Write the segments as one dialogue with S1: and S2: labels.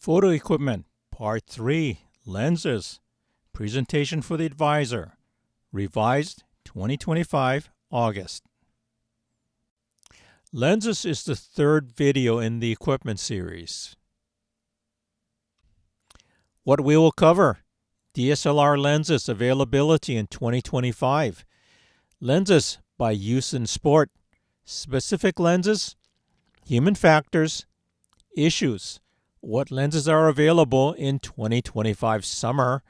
S1: Photo Equipment, Part 3, Lenses, Presentation for the Advisor, Revised 2025, August. Lenses is the third video in the equipment series. What we will cover: DSLR lenses availability in 2025, lenses by use in sport, specific lenses, human factors, issues, what lenses are available in 2025 summer,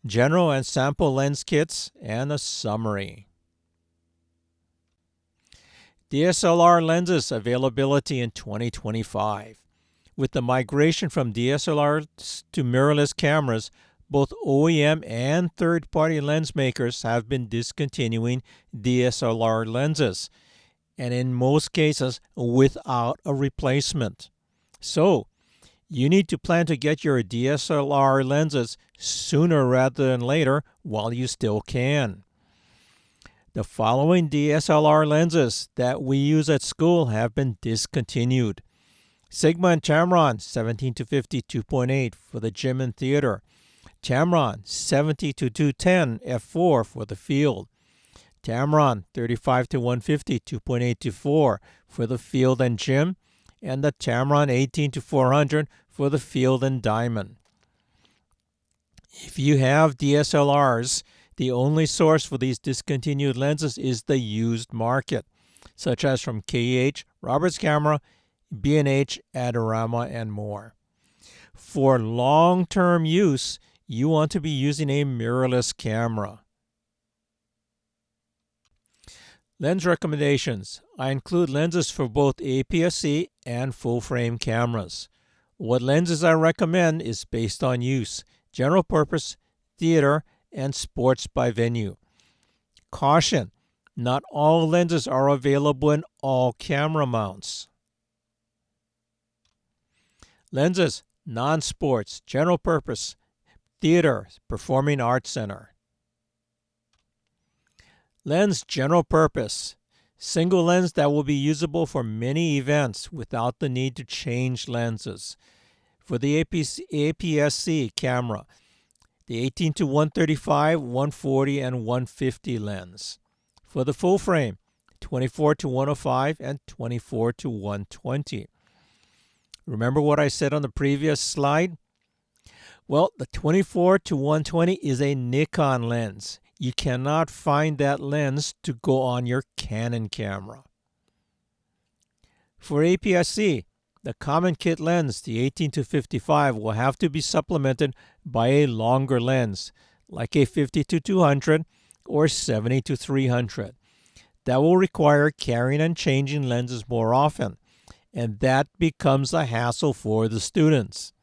S1: general and sample lens kits, and a summary. DSLR lenses availability in 2025. With the migration from DSLR to mirrorless cameras, both OEM and third-party lens makers have been discontinuing DSLR lenses, and in most cases without a replacement. So, you need to plan to get your DSLR lenses sooner rather than later while you still can. The following DSLR lenses that we use at school have been discontinued. Sigma and Tamron 17-50 2.8 for the gym and theater. Tamron 70-210 f4 for the field. Tamron 35-150 2.8-4 for the field and gym, and the Tamron 18-400 for the field and diamond. If you have DSLRs, the only source for these discontinued lenses is the used market, such as from KEH, Roberts Camera, B&H, Adorama, and more. For long-term use, you want to be using a mirrorless camera. Lens recommendations. I include lenses for both APS-C and full-frame cameras. What lenses I recommend is based on use, general purpose, theater, and sports by venue. Caution: not all lenses are available in all camera mounts. Lenses, non-sports, general purpose, theater, performing arts center. Lens, general purpose, single lens that will be usable for many events without the need to change lenses. For the APS-C camera, the 18-135, 140, and 150 lens. For the full frame, 24-105 and 24-120. Remember what I said on the previous slide? Well, the 24-120 is a Nikon lens. You cannot find that lens to go on your Canon camera. For APS-C, the common kit lens, the 18-55, will have to be supplemented by a longer lens, like a 50-200 or 70-300. That will require carrying and changing lenses more often, and that becomes a hassle for the students.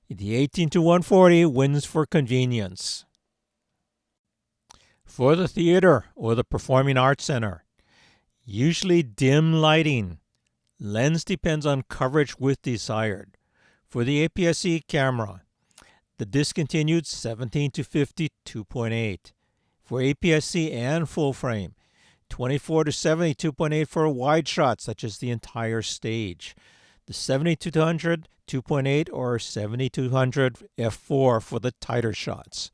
S1: The 18-140 wins for convenience. For the theater or the performing arts center, usually dim lighting. Lens depends on coverage with desired. For the APS-C camera, the discontinued 17-50 2.8. For APS-C and full frame, 24-70 2.8 for a wide shot such as the entire stage. The 70-200 2.8 or 70-200 f4 for the tighter shots.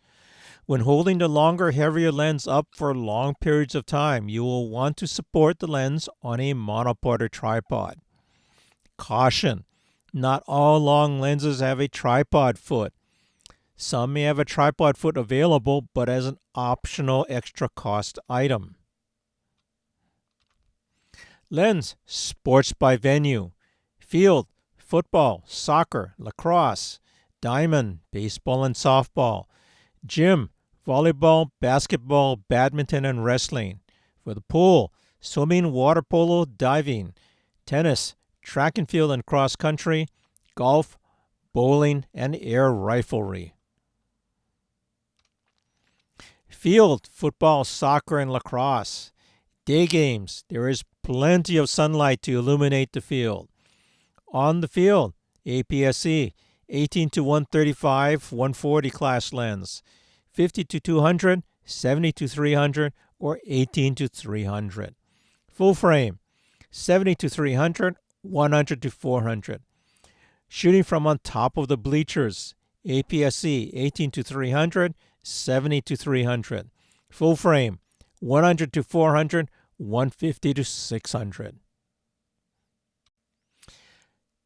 S1: When holding the longer, heavier lens up for long periods of time, you will want to support the lens on a monopod or tripod. Caution: not all long lenses have a tripod foot. Some may have a tripod foot available, but as an optional extra cost item. Lens, sports by venue. Field, football, soccer, lacrosse, diamond, baseball and softball. Gym, volleyball, basketball, badminton, and wrestling. For the pool, swimming, water polo, diving. Tennis, track and field and cross country, golf, bowling, and air riflery. Field, football, soccer, and lacrosse. Day games, there is plenty of sunlight to illuminate the field. On the field, APS-C, 18-135, 140 class lens. 50-200, 70-300, or 18-300. Full frame, 70-300, 100-400. Shooting from on top of the bleachers, APS-C 18-300, 70-300. Full frame, 100-400, 150-600.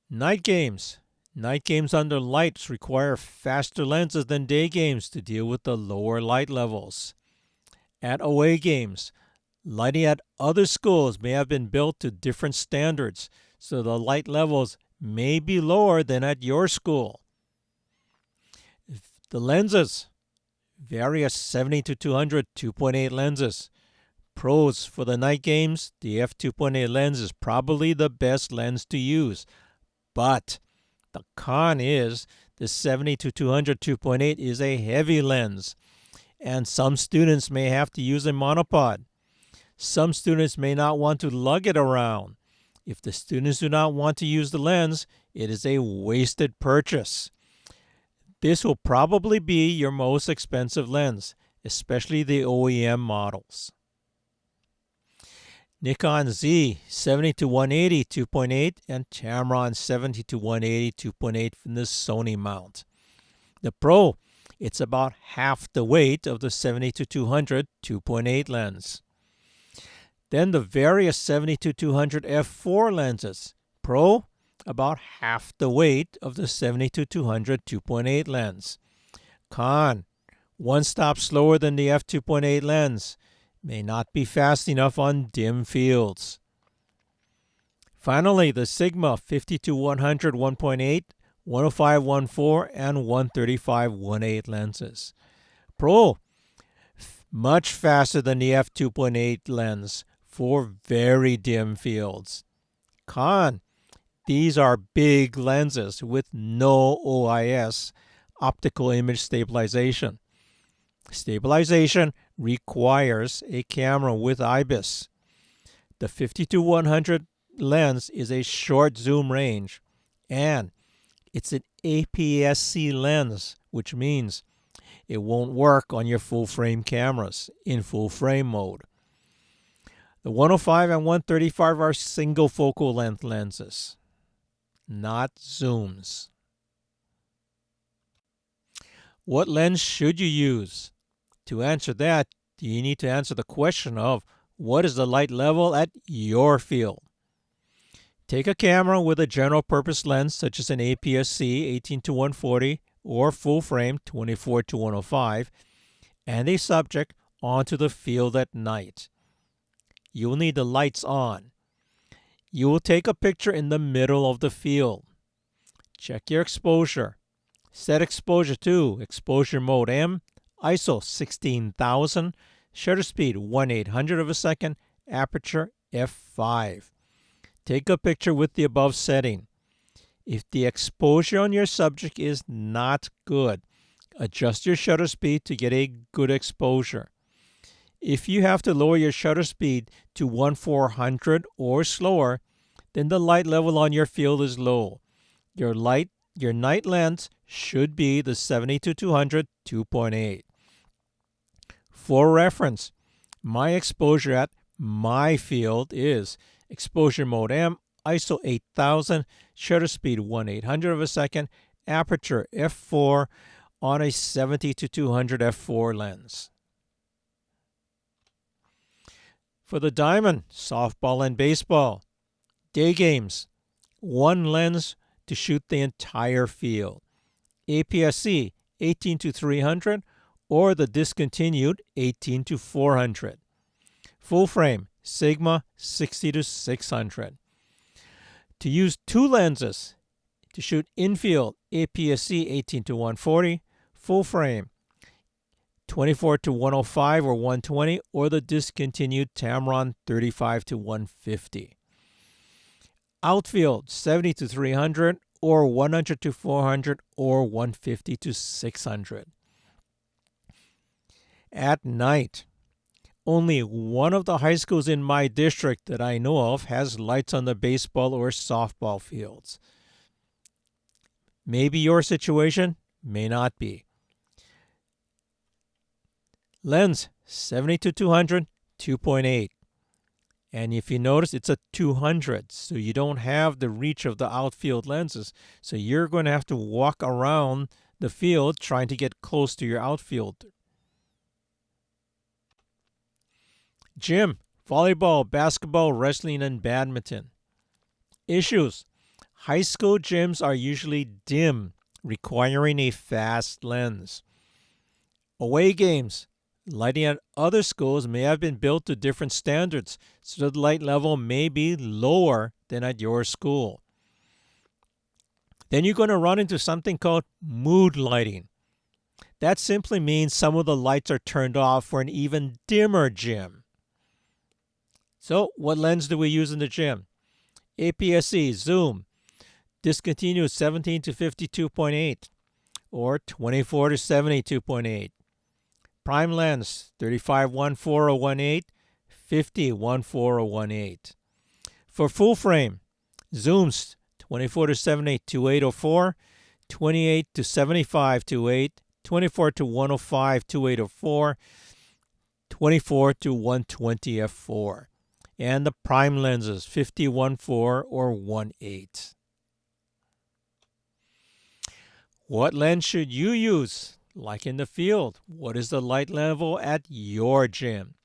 S1: Night games. Night games under lights require faster lenses than day games to deal with the lower light levels. At away games, lighting at other schools may have been built to different standards, so the light levels may be lower than at your school. The lenses. Various 70-200 2.8 lenses. Pros for the night games, the f2.8 lens is probably the best lens to use. But the con is the 70-200 2.8 is a heavy lens, and some students may have to use a monopod. Some students may not want to lug it around. If the students do not want to use the lens, it is a wasted purchase. This will probably be your most expensive lens, especially the OEM models. Nikon Z 70-180 2.8 and Tamron 70-180 2.8 from the Sony mount. The Pro, it's about half the weight of the 70-200 2.8 lens. Then the various 70-200 f4 lenses. Pro, about half the weight of the 70-200 2.8 lens. Con, one stop slower than the f2.8 lens. May not be fast enough on dim fields. Finally, the Sigma 50-100 1.8, 105-1.4, and 135-1.8 lenses. Pro, much faster than the f2.8 lens for very dim fields. Con, these are big lenses with no OIS, optical image stabilization. Stabilization requires a camera with IBIS. The 50-100 lens is a short zoom range, and it's an APS-C lens, which means it won't work on your full-frame cameras in full-frame mode. The 105 and 135 are single focal length lenses, not zooms. What lens should you use? To answer that, you need to answer the question of what is the light level at your field. Take a camera with a general purpose lens such as an APS-C 18-140 or full frame 24-105 and a subject onto the field at night. You will need the lights on. You will take a picture in the middle of the field. Check your exposure. Set exposure to exposure mode M, ISO 16,000, shutter speed 1/800 of a second, aperture f5. Take a picture with the above setting. If the exposure on your subject is not good, adjust your shutter speed to get a good exposure. If you have to lower your shutter speed to 1/400 or slower, then the light level on your field is low. Your night lens should be the 70-200 2.8. For reference, my exposure at my field is exposure mode M, ISO 8000, shutter speed 1/800 of a second, aperture f4 on a 70-200 f4 lens. For the diamond, softball and baseball, day games, one lens to shoot the entire field. APS-C 18-300 or the discontinued 18-400. Full frame Sigma 60-600. To use two lenses to shoot infield, APS-C 18-140, full frame 24-105 or 120, or the discontinued Tamron 35-150. Outfield 70-300 or 100-400 or 150-600. At night, only one of the high schools in my district that I know of has lights on the baseball or softball fields. Maybe your situation may not be. Lens 70-200 2.8. And if you notice, it's a 200, so you don't have the reach of the outfield lenses. So you're going to have to walk around the field trying to get close to your outfield. Gym, volleyball, basketball, wrestling, and badminton. Issues. High school gyms are usually dim, requiring a fast lens. Away games. Lighting at other schools may have been built to different standards, so the light level may be lower than at your school. Then you're going to run into something called mood lighting. That simply means some of the lights are turned off for an even dimmer gym. So, what lens do we use in the gym? APS-C, zoom, discontinued 17 to 52.8 or 24 to 72.8. Prime lens 35-14018, 50-14018. For full frame, zooms 24 to 78 2804, 28 to 75 28, 24 to 105 2804, 24 to 120 f4. And the prime lenses 50-1.4 or 18. What lens should you use? Like in the field, what is the light level at your gym?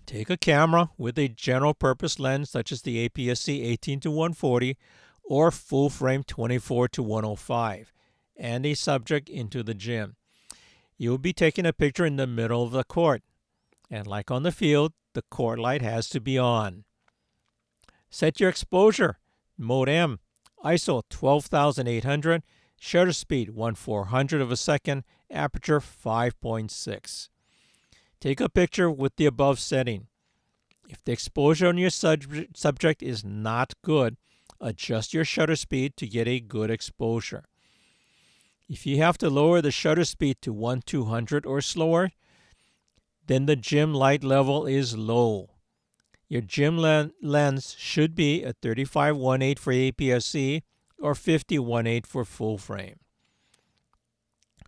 S1: Take a camera with a general purpose lens such as the APS-C 18 to 140 or full frame 24 to 105 and a subject into the gym. You will be taking a picture in the middle of the court, and like on the field, the court light has to be on. Set your exposure, mode M, ISO 12,800, shutter speed 1/400 of a second, aperture 5.6. Take a picture with the above setting. If the exposure on your subject is not good, adjust your shutter speed to get a good exposure. If you have to lower the shutter speed to 1/200 or slower, then the gym light level is low. Your gym lens should be a 35-1.8 for APS-C or 50-1.8 for full frame.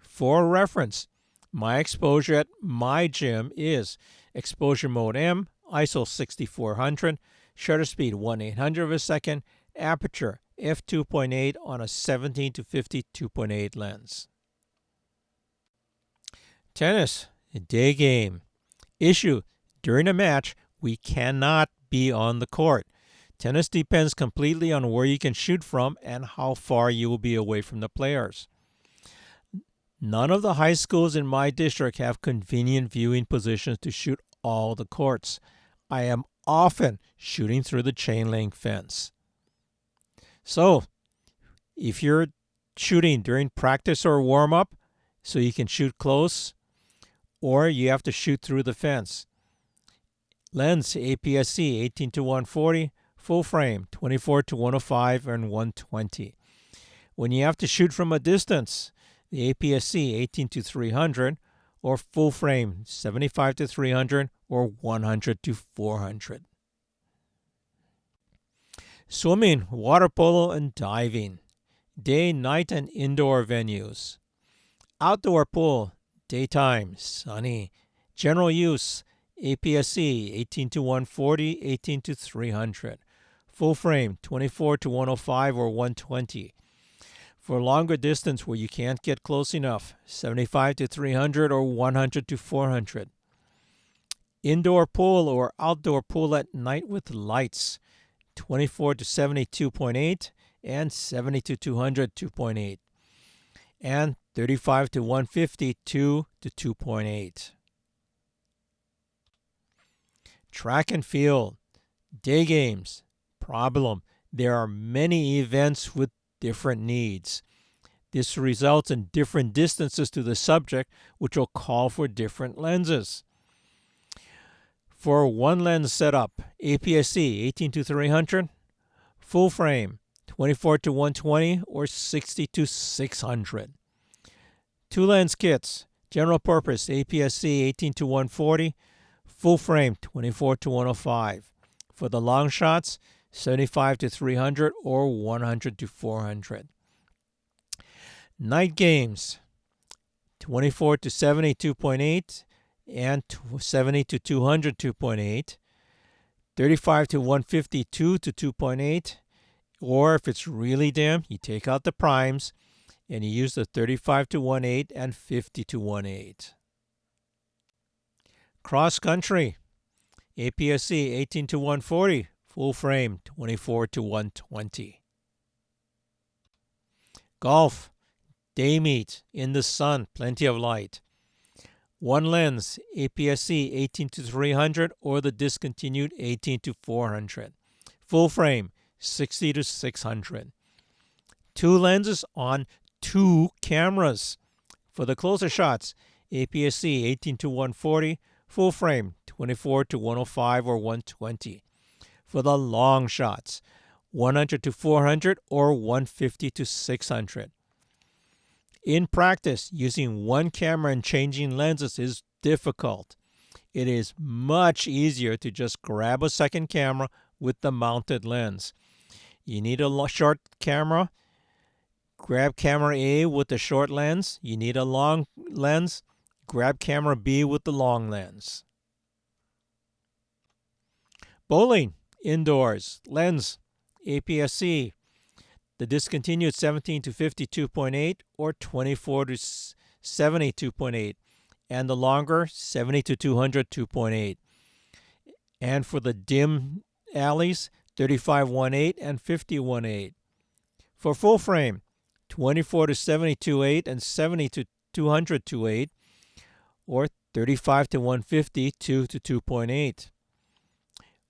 S1: For reference, my exposure at my gym is exposure mode M, ISO 6400, shutter speed 1/800 of a second, aperture f2.8 on a 17 to 52.8 lens. Tennis, a day game. Issue, during a match, we cannot be on the court. Tennis depends completely on where you can shoot from and how far you will be away from the players. None of the high schools in my district have convenient viewing positions to shoot all the courts. I am often shooting through the chain link fence. So, if you're shooting during practice or warm-up, so you can shoot close, or you have to shoot through the fence. Lens APS-C 18 to 140, full frame 24 to 105 and 120. When you have to shoot from a distance, the APS-C 18 to 300 or full frame 75 to 300 or 100 to 400. Swimming, water polo, and diving. Day, night, and indoor venues. Outdoor pool, daytime, sunny. General use, APS-C 18 to 140, 18 to 300. Full frame 24 to 105 or 120. For longer distance where you can't get close enough, 75 to 300 or 100 to 400. Indoor pool or outdoor pool at night with lights, 24 to 72.8 and 70 to 200 2.8. And 35 to 150 2 to 2.8. Track and field, day games. Problem, there are many events with different needs. This results in different distances to the subject, which will call for different lenses. For one lens setup, APS-C 18 to 300, full frame 24 to 120 or 60 to 600. Two lens kits, general purpose APS-C 18 to 140, full frame 24 to 105. For the long shots, 75 to 300 or 100 to 400. Night games, 24 to 72.8 and 70 to 200 2.8. 35 to 150, 2 to 2.8. Or if it's really dim, you take out the primes and you use the 35 to 1.8 and 50 to 1.8. Cross country, APS-C 18 to 140, full frame 24 to 120. Golf, day meet, in the sun, plenty of light. One lens, APS-C 18 to 300 or the discontinued 18 to 400. Full frame 60 to 600. Two lenses on two cameras. For the closer shots, APS-C 18 to 140, full frame 24 to 105 or 120. For the long shots, 100 to 400 or 150 to 600. In practice, using one camera and changing lenses is difficult. It is much easier to just grab a second camera with the mounted lens. You need a short camera, grab camera A with the short lens. You need a long lens, grab camera B with the long lens. Bowling, indoors, lens, APS-C. The discontinued 17 to 52.8 or 24 to 72.8, and the longer 70 to 200 2.8. And for the dim alleys, 35 1.8 and 50 1.8. For full frame, 24 to 72.8 and 70 to 200 2.8, or 35 to 150 2 to 2.8.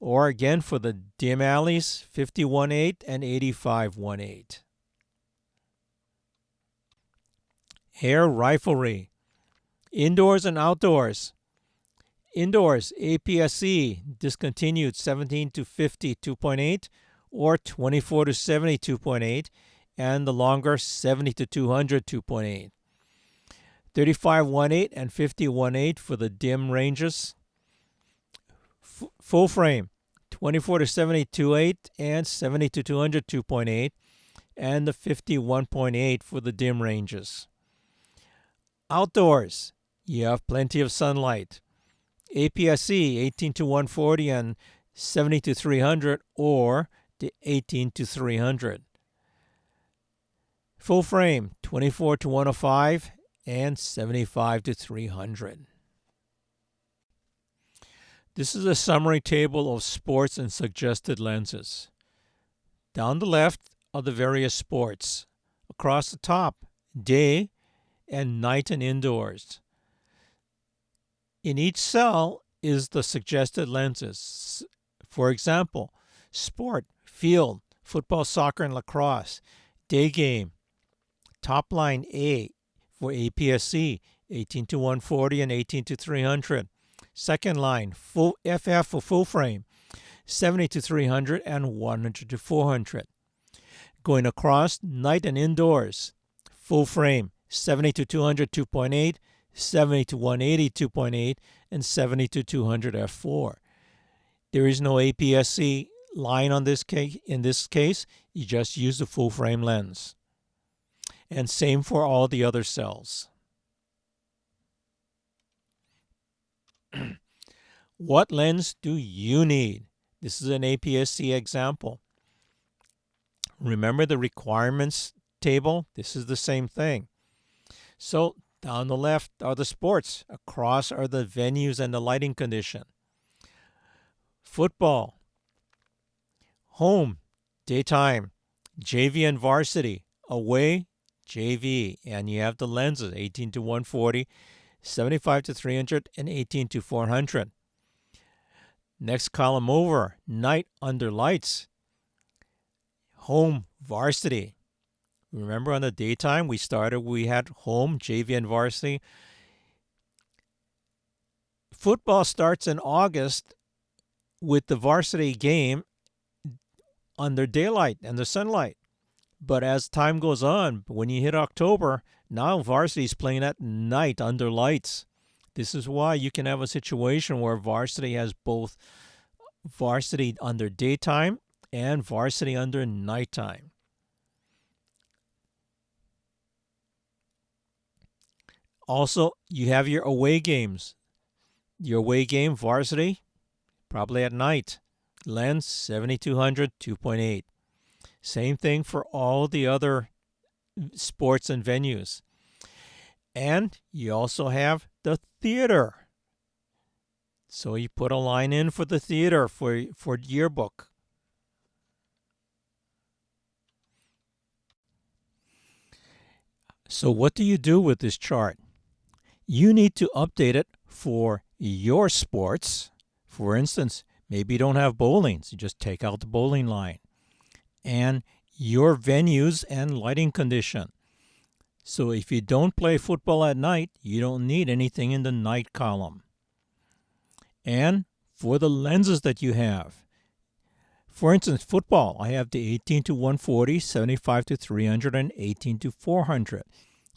S1: Or again for the dim alleys, 50 1.8 and 85 1.8. Air Riflery, indoors and outdoors. Indoors, APS-C, discontinued 17 to 50 2.8 or 24 to 70 2.8, and the longer 70 to 200 2.8. 35 1.8 and 50 1.8 for the dim ranges. Full frame, 24 to 70 2.8 and 70 to 200 2.8, and the 50 1.8 for the dim ranges. Outdoors, you have plenty of sunlight. APS-C 18 to 140 and 70 to 300 or the 18 to 300. Full frame 24 to 105 and 75 to 300. This is a summary table of sports and suggested lenses. Down the left are the various sports. Across the top, day and night and indoors. In each cell is the suggested lenses. For example, sport, field, football, soccer, and lacrosse. Day game, top line A for APS-C, 18 to 140 and 18 to 300. Second line, full FF for full frame, 70 to 300 and 100 to 400. Going across, night and indoors, full frame, 70 to 200 2.8, 70 to 180 2.8, and 70 to 200 f4. There is no APS-C line on this case. In this case, you just use the full frame lens. And same for all the other cells. What lens do you need? This is an APS-C example. Remember the requirements table? This is the same thing. So down the left are the sports. Across are the venues and the lighting condition. Football. Home, daytime. JV and varsity. Away, JV. And you have the lenses, 18 to 140, 75 to 300, and 18 to 400. Next column over, night under lights. Home, varsity. Remember on the daytime we had home, JV, and varsity. Football starts in August with the varsity game under daylight and the sunlight. But as time goes on, when you hit October, now varsity is playing at night under lights. This is why you can have a situation where varsity has both varsity under daytime and varsity under nighttime. Also, you have your away games. Your away game, varsity, probably at night. lens 7200 2.8. Same thing for all the other sports and venues. And you also have the theater. So you put a line in for the theater for yearbook. So what do you do with this chart? You need to update it for your sports. For instance, maybe you don't have bowling, so you just take out the bowling line. And your venues and lighting condition. So if you don't play football at night, you don't need anything in the night column. And for the lenses that you have. For instance, football, I have the 18 to 140, 75 to 300, and 18 to 400.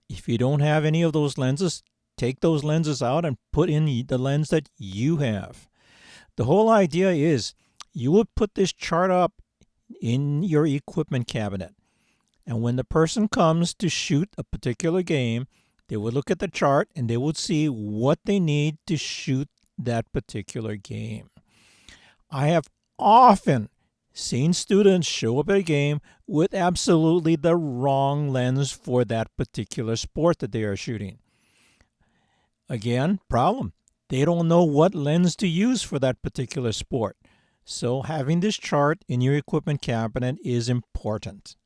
S1: If you don't have any of those lenses, take those lenses out and put in the lens that you have. The whole idea is you would put this chart up in your equipment cabinet. And when the person comes to shoot a particular game, they would look at the chart and they would see what they need to shoot that particular game. I have often seen students show up at a game with absolutely the wrong lens for that particular sport that they are shooting. Again, problem. They don't know what lens to use for that particular sport. So having this chart in your equipment cabinet is important.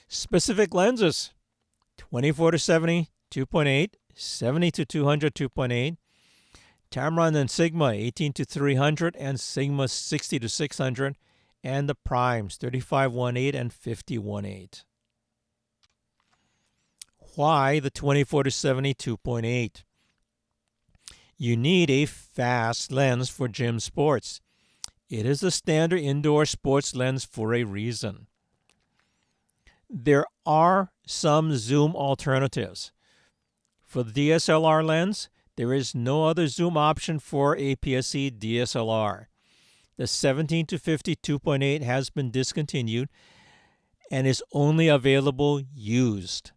S1: Specific lenses: 24 to 70 2.8, 70 to 200 2.8, Tamron and Sigma 18 to 300 and Sigma 60 to 600, and the primes 35-1.8 and 50-1.8. Why the 24 to 70 2.8? You need a fast lens for gym sports. It is the standard indoor sports lens for a reason. There are some zoom alternatives. For the DSLR lens, there is no other zoom option for APS-C DSLR. The 17 to 50 2.8 has been discontinued and is only available used.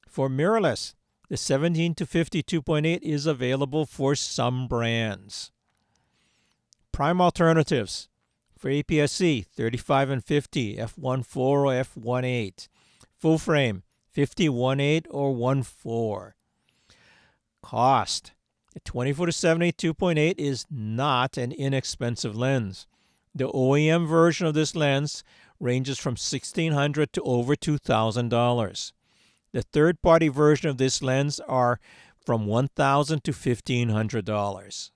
S1: For mirrorless, the 17 to 50 2.8 is available for some brands. Prime alternatives for APS-C 35 and 50, f1.4 or f1.8. Full frame 50-1.8 or 1.4. Cost: the 24 to 70 2.8 is not an inexpensive lens. The OEM version of this lens ranges from $1,600 to over $2,000. The third-party version of this lens are from $1,000 to $1,500.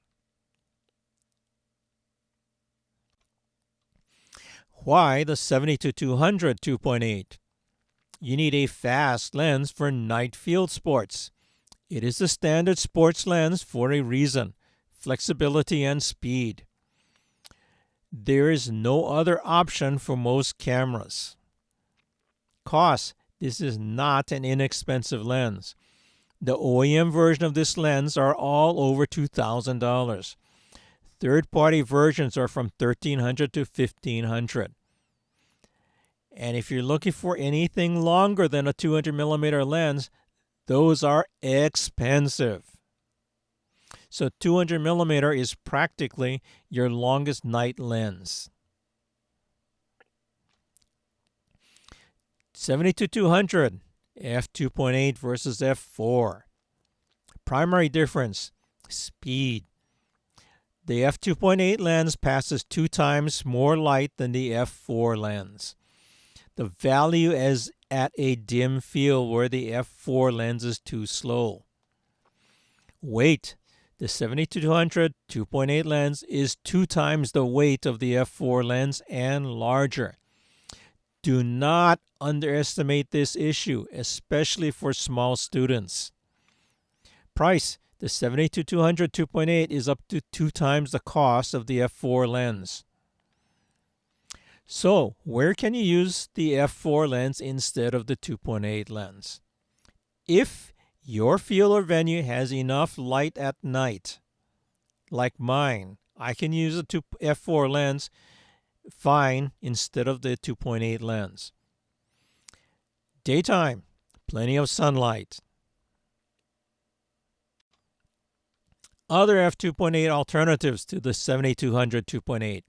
S1: Why the 70 to 200 2.8? You need a fast lens for night field sports. It is the standard sports lens for a reason: flexibility and speed. There is no other option for most cameras. Cost: this is not an inexpensive lens. The OEM version of this lens are all over $2,000. Third-party versions are from $1,300 to $1,500. And if you're looking for anything longer than a 200 millimeter lens, those are expensive. So 200 millimeter is practically your longest night lens. 70 to 200, f2.8 versus f4. Primary difference: speed. The f2.8 lens passes 2 times more light than the f4 lens. The value is at a dim field where the f4 lens is too slow. Weight: the 70 to 200 2.8 lens is 2 times the weight of the f4 lens and larger. Do not underestimate this issue, especially for small students. Price: the 70 to 200 2.8 is up to 2 times the cost of the f4 lens. So, where can you use the f4 lens instead of the 2.8 lens? If your field or venue has enough light at night, like mine, I can use a f4 lens fine instead of the 2.8 lens. Daytime, plenty of sunlight. Other f2.8 alternatives to the 7200 2.8.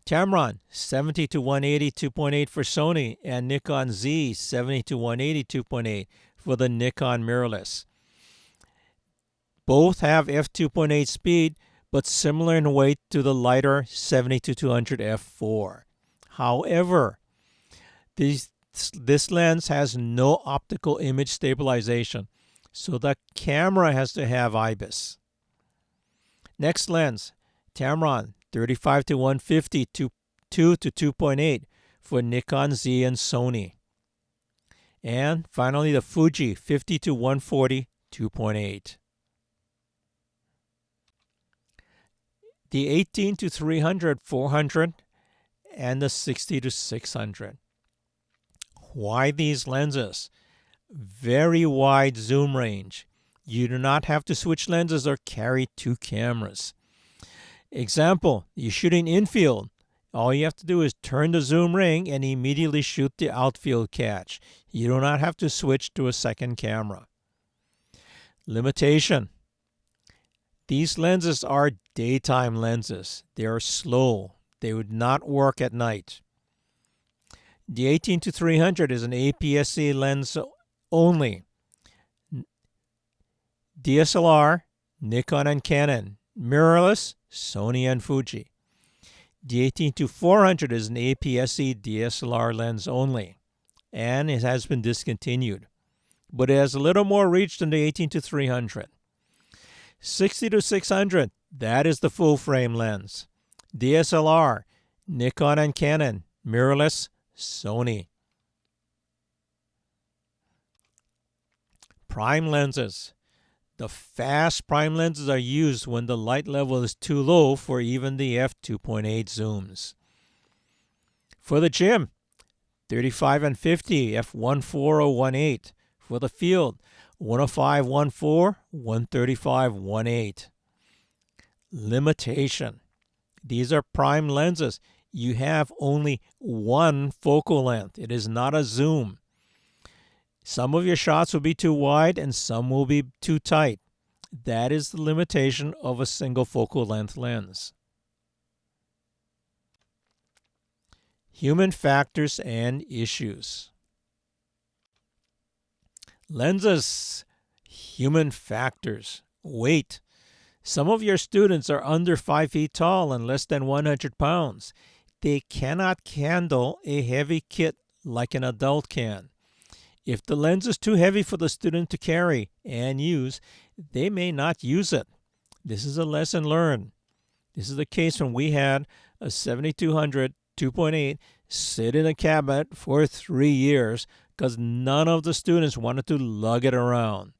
S1: Tamron 70-180 2.8 for Sony and Nikon Z 70-180 2.8 for the Nikon mirrorless. Both have f2.8 speed, but similar in weight to the lighter 70-200 f4. However, this lens has no optical image stabilization, so the camera has to have IBIS. Next lens, Tamron 35-150 2.8 for Nikon Z and Sony. And finally the Fuji 50-140 2.8. The 18-300 400 and the 60-600. Why these lenses? Very wide zoom range. You do not have to switch lenses or carry two cameras. Example, you're shooting infield. All you have to do is turn the zoom ring and immediately shoot the outfield catch. You do not have to switch to a second camera. Limitation. These lenses are daytime lenses. They are slow. They would not work at night. The 18-300 is an APS-C lens only. dSLR, Nikon and Canon. Mirrorless, Sony and Fuji. The 18-400 is an APS-C DSLR lens only, and it has been discontinued, but it has a little more reach than the 18-300. 60-600, that is the full-frame lens. DSLR, Nikon and Canon. Mirrorless, Sony. Prime lenses. The fast prime lenses are used when the light level is too low for even the f2.8 zooms. For the gym, 35-50 f1.4 For the field, 105-1.4, 135-1.8. Limitation. These are prime lenses. You have only one focal length. It is not a zoom. Some of your shots will be too wide and some will be too tight. That is the limitation of a single focal length lens. Human factors and issues. Lenses, human factors. Weight. Some of your students are under 5 feet tall and less than 100 pounds. They cannot handle a heavy kit like an adult can. If the lens is too heavy for the student to carry and use, they may not use it. This is a lesson learned. This is the case when we had a 7200 2.8 sit in a cabinet for 3 years because none of the students wanted to lug it around.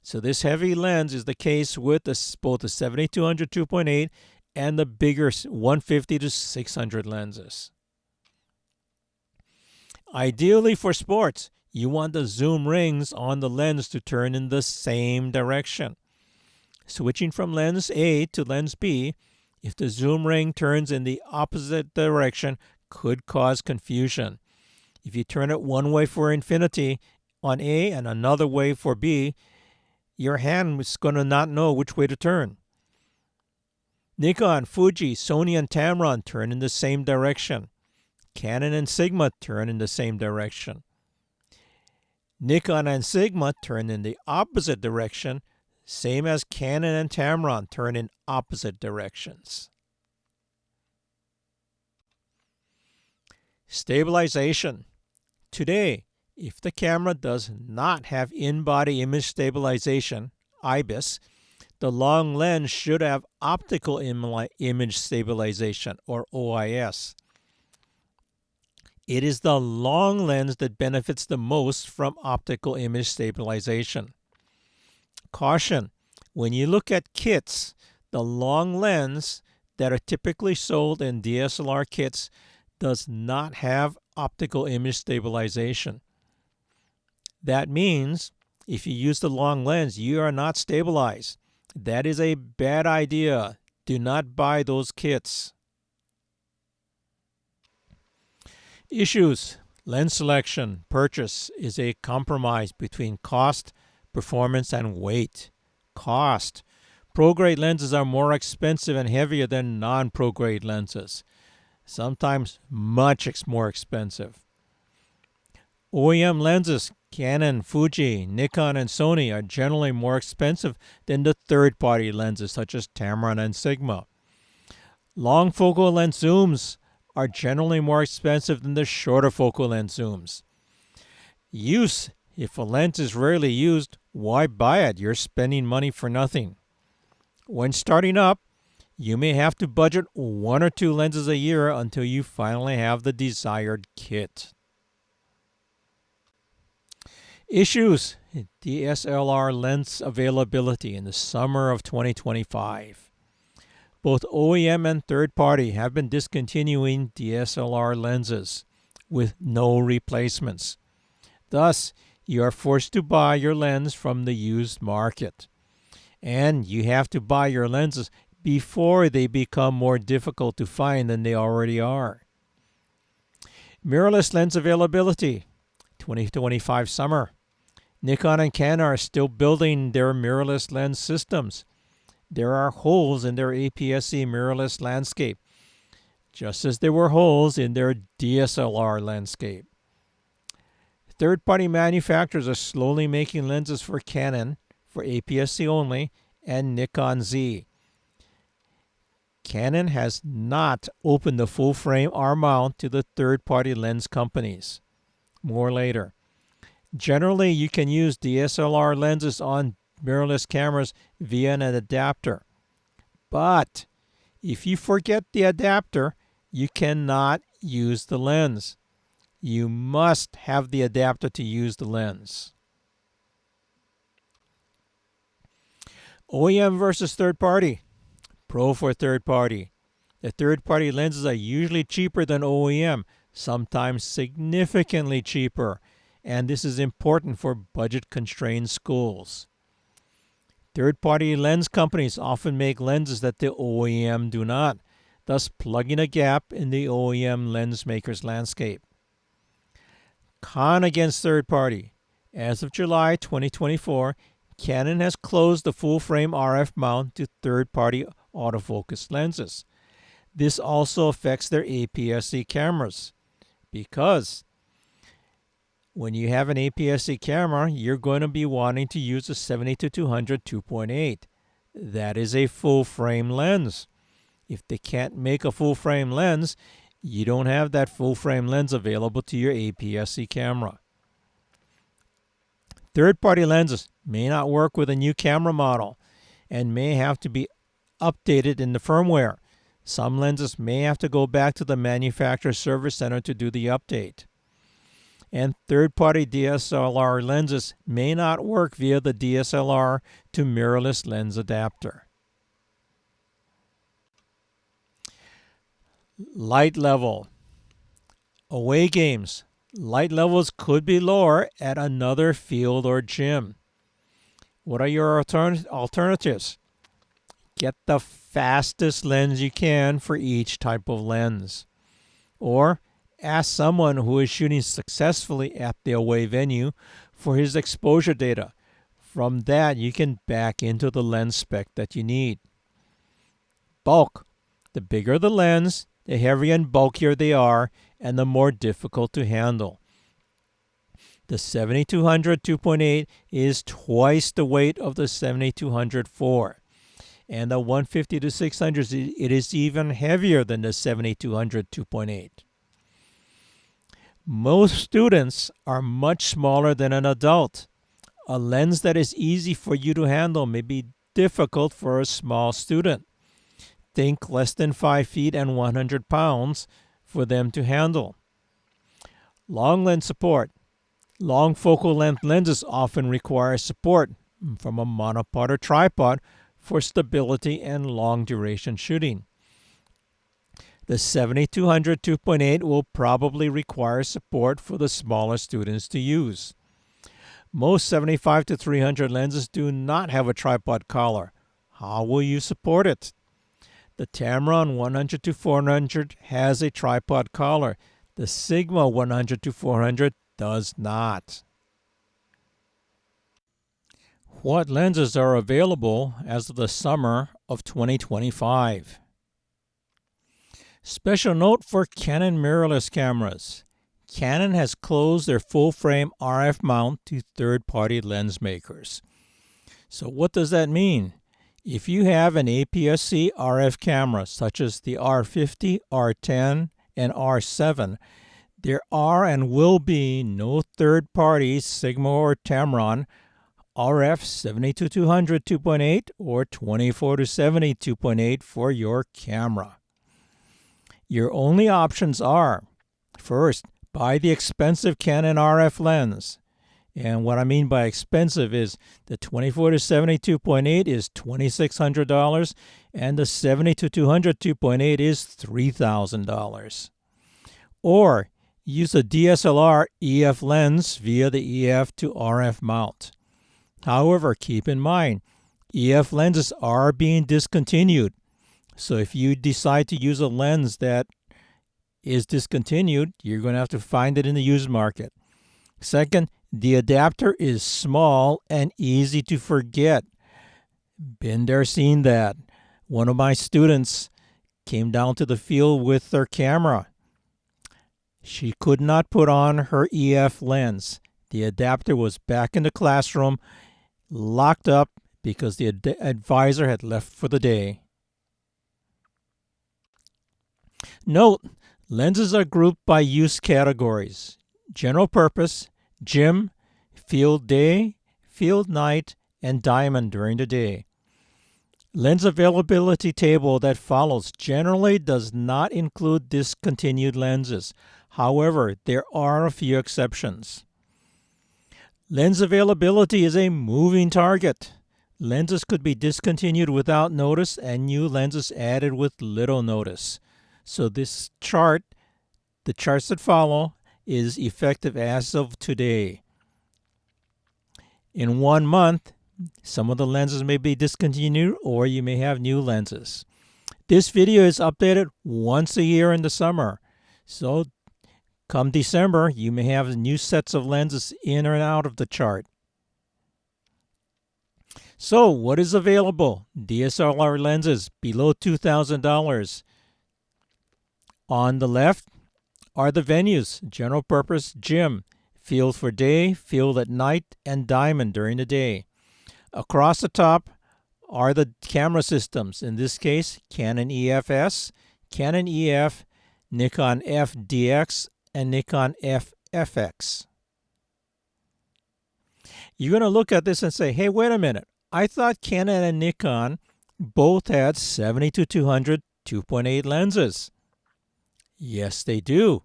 S1: So this heavy lens is the case with both the 7200 2.8 and the bigger 150-600 lenses. Ideally for sports, you want the zoom rings on the lens to turn in the same direction. Switching from lens A to lens B, if the zoom ring turns in the opposite direction, could cause confusion. If you turn it one way for infinity on A and another way for B, your hand is going to not know which way to turn. Nikon, Fuji, Sony, and Tamron turn in the same direction. Canon and Sigma turn in the same direction. Nikon and Sigma turn in the opposite direction, same as Canon and Tamron turn in opposite directions. Stabilization. Today, if the camera does not have in-body image stabilization, IBIS, the long lens should have optical image stabilization, or OIS. It is the long lens that benefits the most from optical image stabilization. Caution, when you look at kits, the long lens that are typically sold in DSLR kits does not have optical image stabilization. That means if you use the long lens, you are not stabilized. That is a bad idea. Do not buy those kits. Issues. Lens selection, purchase is a compromise between cost, performance, and weight. cost. Pro-grade lenses are more expensive and heavier than non-pro-grade lenses, sometimes much more expensive. OEM lenses, Canon, Fuji, Nikon, and Sony, are generally more expensive than the third-party lenses such as Tamron and Sigma. Long focal length zooms are generally more expensive than the shorter focal length zooms. Use: if a lens is rarely used, why buy it? You're spending money for nothing. When starting up, you may have to budget 1 or 2 lenses a year until you finally have the desired kit. Issues: dSLR lens availability in the summer of 2025. Both OEM and third-party have been discontinuing dSLR lenses with no replacements. Thus, you are forced to buy your lens from the used market. And you have to buy your lenses before they become more difficult to find than they already are. Mirrorless lens availability, 2025 summer. Nikon and Canon are still building their mirrorless lens systems. There are holes in their APS-C mirrorless landscape, just as there were holes in their DSLR landscape. Third-party manufacturers are slowly making lenses for Canon, for APS-C only, and Nikon Z. Canon has not opened the full-frame R-mount to the third-party lens companies. More later. Generally, you can use DSLR lenses on mirrorless cameras via an adapter. But if you forget the adapter, you cannot use the lens. You must have the adapter to use the lens. OEM versus third-party. Pro for third-party. The third-party lenses are usually cheaper than OEM, sometimes significantly cheaper, and this is important for budget-constrained schools. Third-party lens companies often make lenses that the OEM do not, thus plugging a gap in the OEM lens maker's landscape. Con against third-party. As of July 2024, Canon has closed the full-frame RF mount to third-party autofocus lenses. This also affects their APS-C cameras because when you have an APS-C camera, you're going to be wanting to use a 70-200 2.8. That is a full-frame lens. If they can't make a full-frame lens, you don't have that full-frame lens available to your APS-C camera. Third-party lenses may not work with a new camera model and may have to be updated in the firmware. Some lenses may have to go back to the manufacturer service center to do the update. And third-party DSLR lenses may not work via the DSLR to mirrorless lens adapter. Light level. Away games. Light levels could be lower at another field or gym. What are your alternatives? Get the fastest lens you can for each type of lens. Or ask someone who is shooting successfully at the away venue for his exposure data. From that, you can back into the lens spec that you need. Bulk. The bigger the lens, the heavier and bulkier they are, and the more difficult to handle. The 70-200 2.8 is twice the weight of the 70-200 4. And the 150-600, it is even heavier than the 70-200 2.8. Most students are much smaller than an adult. A lens that is easy for you to handle may be difficult for a small student. Think less than 5 feet and 100 pounds for them to handle. Long lens support. Long focal length lenses often require support from a monopod or tripod for stability and long duration shooting. The 70-200 2.8 will probably require support for the smaller students to use. Most 75-300 lenses do not have a tripod collar. How will you support it? The Tamron 100-400 has a tripod collar. The Sigma 100-400 does not. What lenses are available as of the summer of 2025? Special note for Canon mirrorless cameras. Canon has closed their full-frame RF mount to third-party lens makers. So what does that mean? If you have an APS-C RF camera such as the R50, R10, and R7, there are and will be no third-party Sigma or Tamron RF 72-200 2.8 or 24-70 2.8 for your camera. Your only options are, first, buy the expensive Canon RF lens. And what I mean by expensive is the 24-70 2.8 is $2,600 and the 70-200 2.8 is $3,000. Or use a DSLR EF lens via the EF to RF mount. However, keep in mind, EF lenses are being discontinued. So if you decide to use a lens that is discontinued, you're going to have to find it in the used market. Second, the adapter is small and easy to forget. Been there, seen that. One of my students came down to the field with her camera. She could not put on her EF lens. The adapter was back in the classroom, locked up because the advisor had left for the day. Note, lenses are grouped by use categories: general purpose, gym, field day, field night, and diamond during the day. Lens availability table that follows generally does not include discontinued lenses. However, there are a few exceptions. Lens availability is a moving target. Lenses could be discontinued without notice and new lenses added with little notice. So this chart, the charts that follow, is effective as of today. In 1 month, some of the lenses may be discontinued or you may have new lenses. This video is updated once a year in the summer. So come December, you may have new sets of lenses in and out of the chart. So what is available? DSLR lenses below $2,000. On the left are the venues: general purpose, gym, field for day, field at night, and diamond during the day. Across the top are the camera systems, in this case Canon EFS, Canon EF, Nikon FDX, and Nikon FFX. You're going to look at this and say, hey, wait a minute. I thought Canon and Nikon both had 70-200 2.8 lenses. Yes, they do,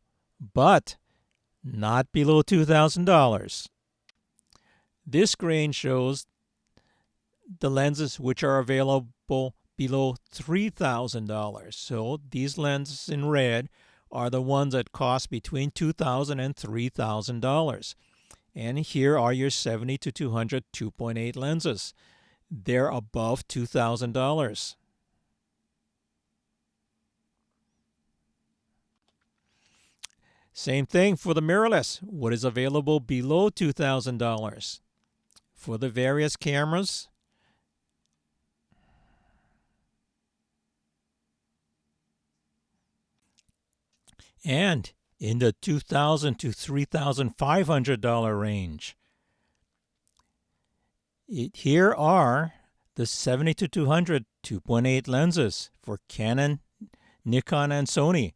S1: but not below $2,000. This screen shows the lenses which are available below $3,000. So these lenses in red are the ones that cost between $2,000 and $3,000. And here are your 70-200 2.8 lenses. They're above $2,000. Same thing for the mirrorless. What is available below $2,000? For the various cameras, and in the $2,000 to $3,500 range. Here are the 70-200 2.8 lenses for Canon, Nikon, and Sony,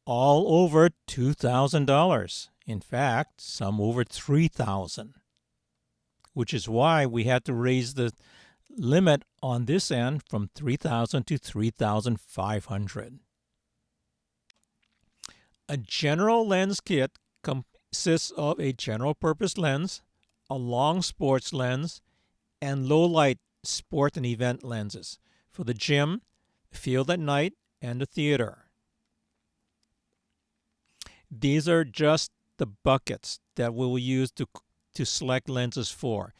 S1: all over $2,000. In fact, some over $3,000, which is why we had to raise the limit on this end from $3,000 to $3,500. A general lens kit consists of a general purpose lens, a long sports lens, and low light sport and event lenses for the gym, field at night, and the theater. These are just the buckets that we will use to select lenses for.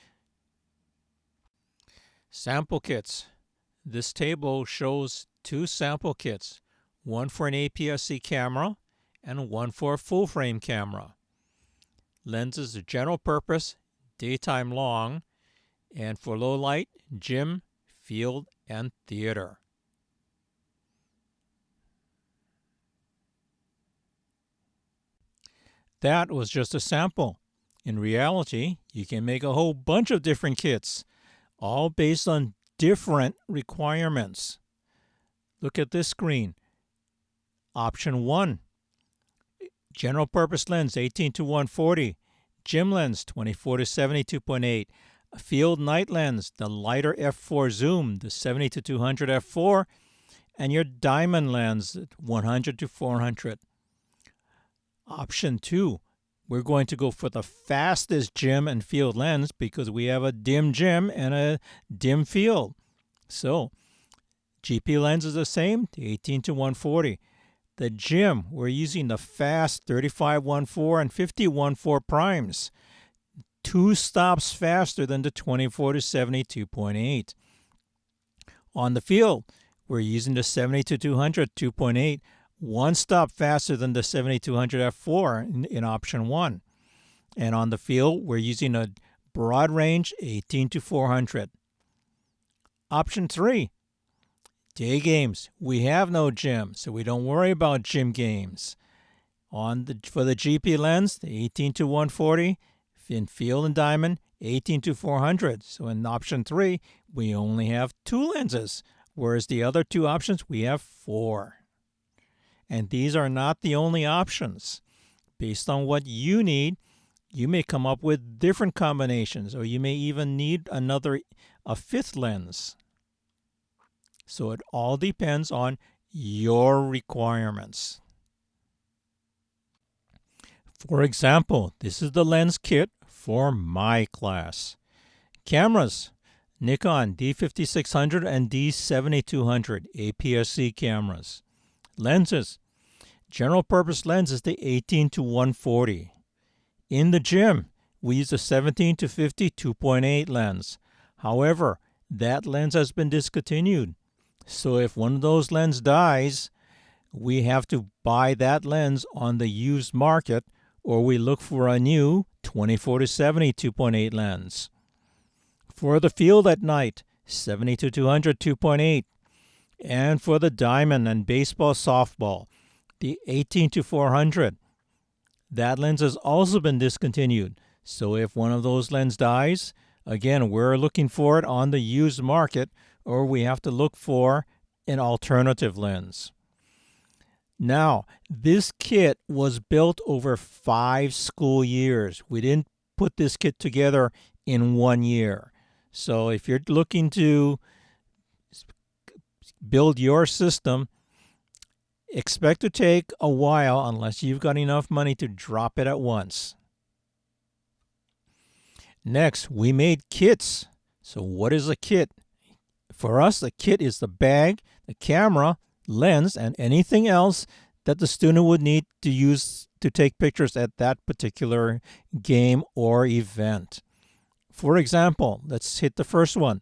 S1: Sample kits. This table shows 2 sample kits, one for an APS-C camera and one for a full-frame camera. Lenses are general purpose, daytime long, and for low light, gym, field, and theater. That was just a sample. In reality, you can make a whole bunch of different kits, all based on different requirements. Look at this screen. Option 1, general purpose lens 18 to 140, gym lens 24 to 72.8, field night lens, the lighter f4 zoom, the 70 to 200 f4, and your diamond lens 100 to 400. Option 2, we're going to go for the fastest gym and field lens because we have a dim gym and a dim field. So GP lens is the same, 18 to 140. The gym, we're using the fast 35-1.4 and 50-1.4 primes. 2 stops faster than the 24 to 72.8. On the field, we're using the 70 to 200 2.8, 1 stop faster than the 7200 f4 in option 1. And on the field, we're using a broad range 18 to 400. Option 3, day games. We have no gym, so we don't worry about gym games. For the GP lens, the 18 to 140, in field and diamond, 18 to 400. So in option 3, we only have 2 lenses, whereas the other 2 options, we have 4. And these are not the only options. Based on what you need, you may come up with different combinations, or you may even need a 5th lens. So it all depends on your requirements. For example, this is the lens kit for my class. Cameras, Nikon D5600 and D7200 APS-C cameras. Lenses, general purpose lens is the 18 to 140. In the gym, we use the 17 to 50 2.8 lens. However, that lens has been discontinued. So if one of those lenses dies, we have to buy that lens on the used market, or we look for a new 24 to 70 2.8 lens. For the field at night, 70 to 200 2.8. And for the diamond and baseball softball, the 18 to 400. That lens has also been discontinued. So if one of those lenses dies, again, we're looking for it on the used market, or we have to look for an alternative lens. Now, this kit was built over 5 school years. We didn't put this kit together in 1 year. So if you're looking to build your system, expect to take a while unless you've got enough money to drop it at once. Next, we made kits. So what is a kit? For us, a kit is the bag, the camera, lens, and anything else that the student would need to use to take pictures at that particular game or event. For example, let's hit the first one.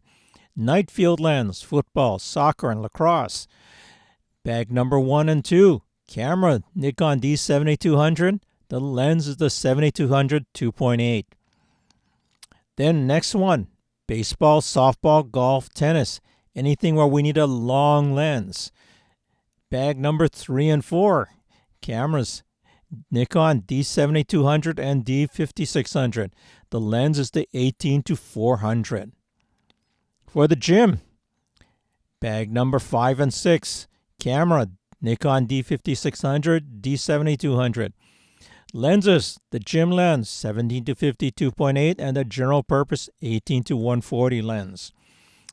S1: Night field lens, football, soccer, and lacrosse. Bag number 1 and 2, camera, Nikon D7200. The lens is the 7200 2.8. Then next one, baseball, softball, golf, tennis, anything where we need a long lens. Bag number 3 and 4, cameras, Nikon D7200 and D5600. The lens is the 18 to 400. For the gym, bag number 5 and 6, camera, Nikon D5600, D7200. Lenses, the gym lens, 17 to 50 2.8, and the general purpose 18 to 140 lens.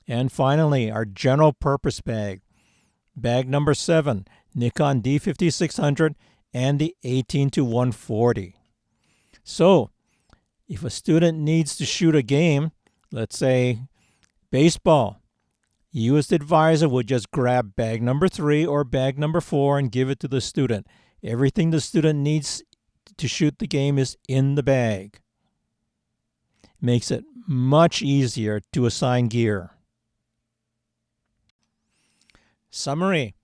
S1: And finally, our general purpose bag. Bag number 7, Nikon D5600 and the 18 to 140. So, if a student needs to shoot a game, let's say baseball, you as the advisor would just grab bag number 3 or bag number 4 and give it to the student. Everything the student needs to shoot the game is in the bag. Makes it much easier to assign gear. Summary.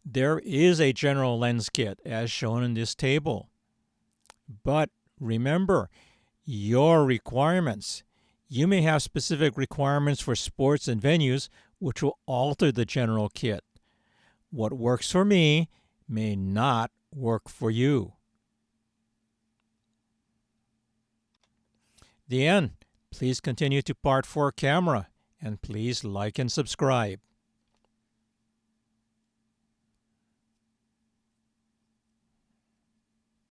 S1: There is a general lens kit as shown in this table. But remember your requirements. You may have specific requirements for sports and venues which will alter the general kit. What works for me may not work for you. The end. Please continue to Part 4 camera, and please like and subscribe.